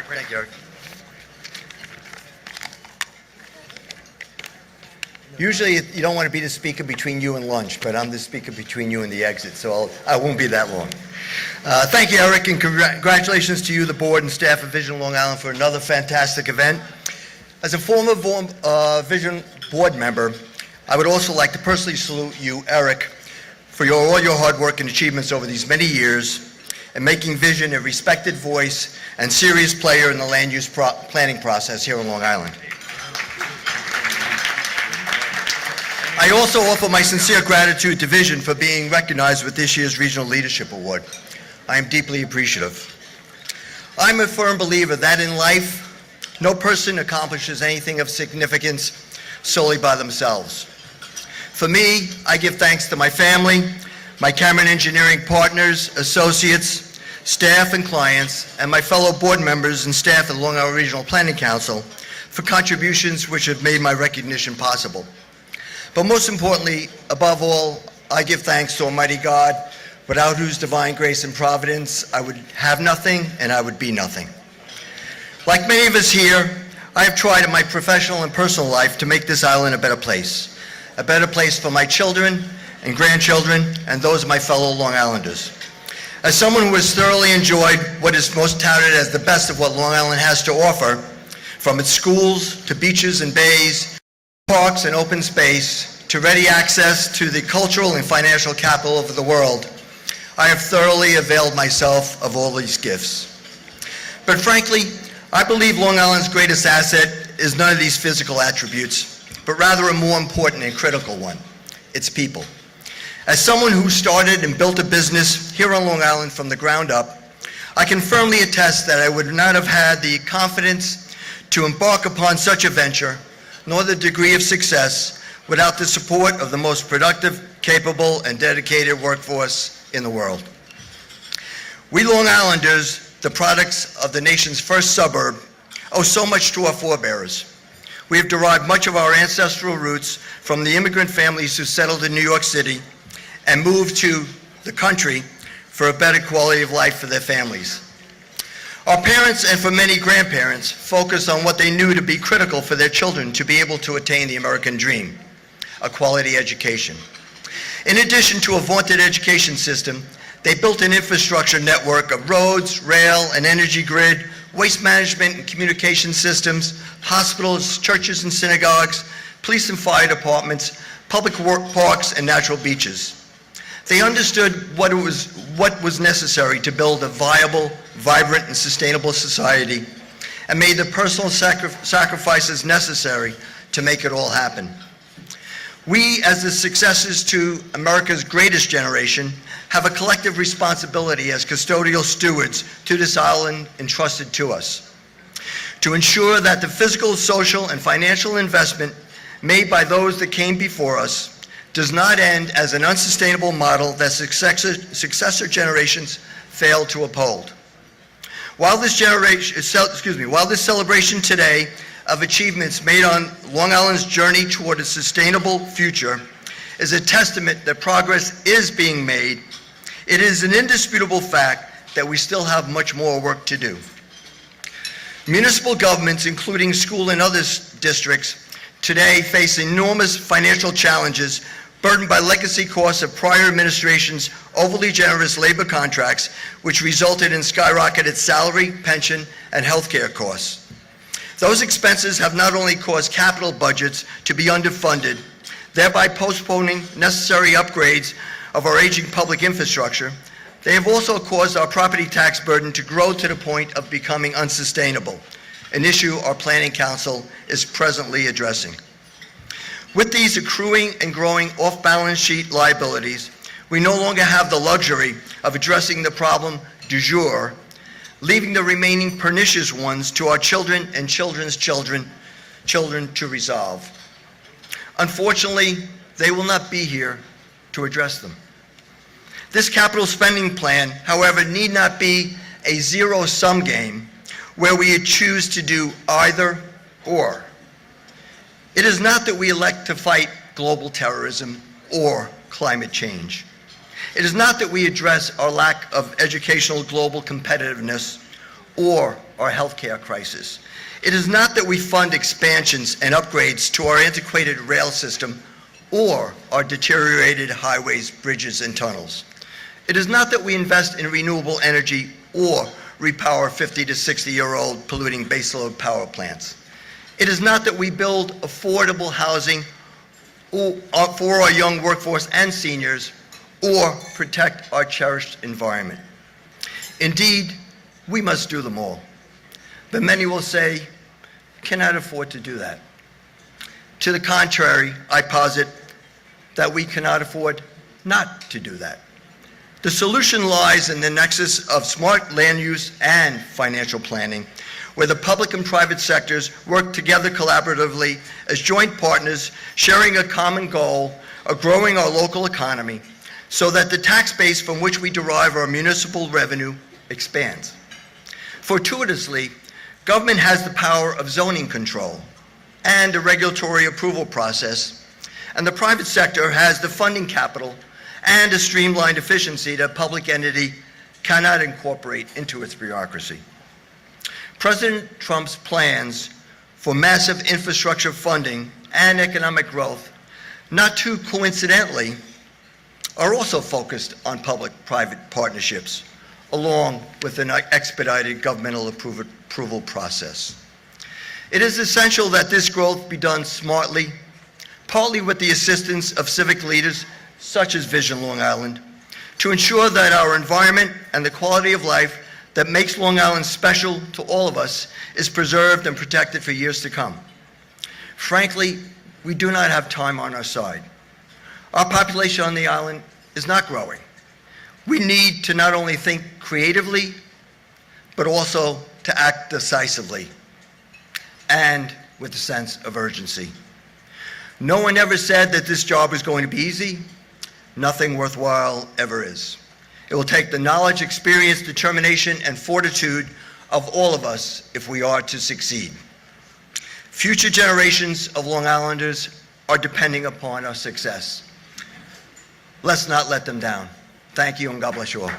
Thank you, Eric. Usually you don't want to be the speaker between you and lunch, but I'm the speaker between you and the exit, so I won't be that long. Thank you, Eric, and congratulations to you, the board and staff of Vision Long Island, for another fantastic event. As a former Vision board member, I would also like to personally salute you, Eric, for all your hard work and achievements over these many years and making Vision a respected voice and serious player in the land use planning process here in Long Island. I also offer my sincere gratitude to Vision for being recognized with this year's Regional Leadership Award. I am deeply appreciative. I'm a firm believer that in life, no person accomplishes anything of significance solely by themselves. For me, I give thanks to my family, my Cameron Engineering partners, associates, staff and clients, and my fellow board members and staff at Long Island Regional Planning Council for contributions which have made my recognition possible. But most importantly, above all, I give thanks to Almighty God, without whose divine grace and providence I would have nothing and I would be nothing. Like many of us here, I have tried in my professional and personal life to make this island a better place for my children and grandchildren and those of my fellow Long Islanders. As someone who has thoroughly enjoyed what is most touted as the best of what Long Island has to offer, from its schools to beaches and bays, parks and open space, to ready access to the cultural and financial capital of the world, I have thoroughly availed myself of all these gifts. But frankly, I believe Long Island's greatest asset is none of these physical attributes, but rather a more important and critical one: its people. As someone who started and built a business here on Long Island from the ground up, I can firmly attest that I would not have had the confidence to embark upon such a venture, nor the degree of success, without the support of the most productive, capable, and dedicated workforce in the world. We Long Islanders, the products of the nation's first suburb, owe so much to our forebears. We have derived much of our ancestral roots from the immigrant families who settled in New York City and moved to the country for a better quality of life for their families. Our parents, and for many grandparents, focused on what they knew to be critical for their children to be able to attain the American dream: a quality education. In addition to a vaunted education system, they built an infrastructure network of roads, rail, and energy grid, waste management and communication systems, hospitals, churches and synagogues, police and fire departments, public parks, and natural beaches. They understood what was necessary to build a viable, vibrant, and sustainable society, and made the personal sacrifices necessary to make it all happen. We, as the successors to America's greatest generation, have a collective responsibility as custodial stewards to this island entrusted to us, to ensure that the physical, social, and financial investment made by those that came before us does not end as an unsustainable model that successor generations fail to uphold. While this celebration today of achievements made on Long Island's journey toward a sustainable future is a testament that progress is being made, it is an indisputable fact that we still have much more work to do. Municipal governments, including school and other districts, today face enormous financial challenges burdened by legacy costs of prior administrations' overly generous labor contracts, which resulted in skyrocketed salary, pension, and health care costs. Those expenses have not only caused capital budgets to be underfunded, thereby postponing necessary upgrades of our aging public infrastructure, they have also caused our property tax burden to grow to the point of becoming unsustainable, an issue our Planning Council is presently addressing. With these accruing and growing off-balance sheet liabilities, we no longer have the luxury of addressing the problem du jour, leaving the remaining pernicious ones to our children and children's children to resolve. Unfortunately, they will not be here to address them. This capital spending plan, however, need not be a zero-sum game where we choose to do either or. It is not that we elect to fight global terrorism or climate change. It is not that we address our lack of educational global competitiveness or our healthcare crisis. It is not that we fund expansions and upgrades to our antiquated rail system or our deteriorated highways, bridges, and tunnels. It is not that we invest in renewable energy or repower 50 to 60-year-old polluting baseload power plants. It is not that we build affordable housing for our young workforce and seniors or protect our cherished environment. Indeed, we must do them all. But many will say, cannot afford to do that. To the contrary, I posit that we cannot afford not to do that. The solution lies in the nexus of smart land use and financial planning, where the public and private sectors work together collaboratively as joint partners, sharing a common goal of growing our local economy so that the tax base from which we derive our municipal revenue expands. Fortuitously, government has the power of zoning control and a regulatory approval process, and the private sector has the funding capital and a streamlined efficiency that a public entity cannot incorporate into its bureaucracy. President Trump's plans for massive infrastructure funding and economic growth, not too coincidentally, are also focused on public-private partnerships, along with an expedited governmental approval process. It is essential that this growth be done smartly, partly with the assistance of civic leaders such as Vision Long Island, to ensure that our environment and the quality of life that makes Long Island special to all of us is preserved and protected for years to come. Frankly, we do not have time on our side. Our population on the island is not growing. We need to not only think creatively, but also to act decisively and with a sense of urgency. No one ever said that this job was going to be easy. Nothing worthwhile ever is. It will take the knowledge, experience, determination, and fortitude of all of us if we are to succeed. Future generations of Long Islanders are depending upon our success. Let's not let them down. Thank you, and God bless you all.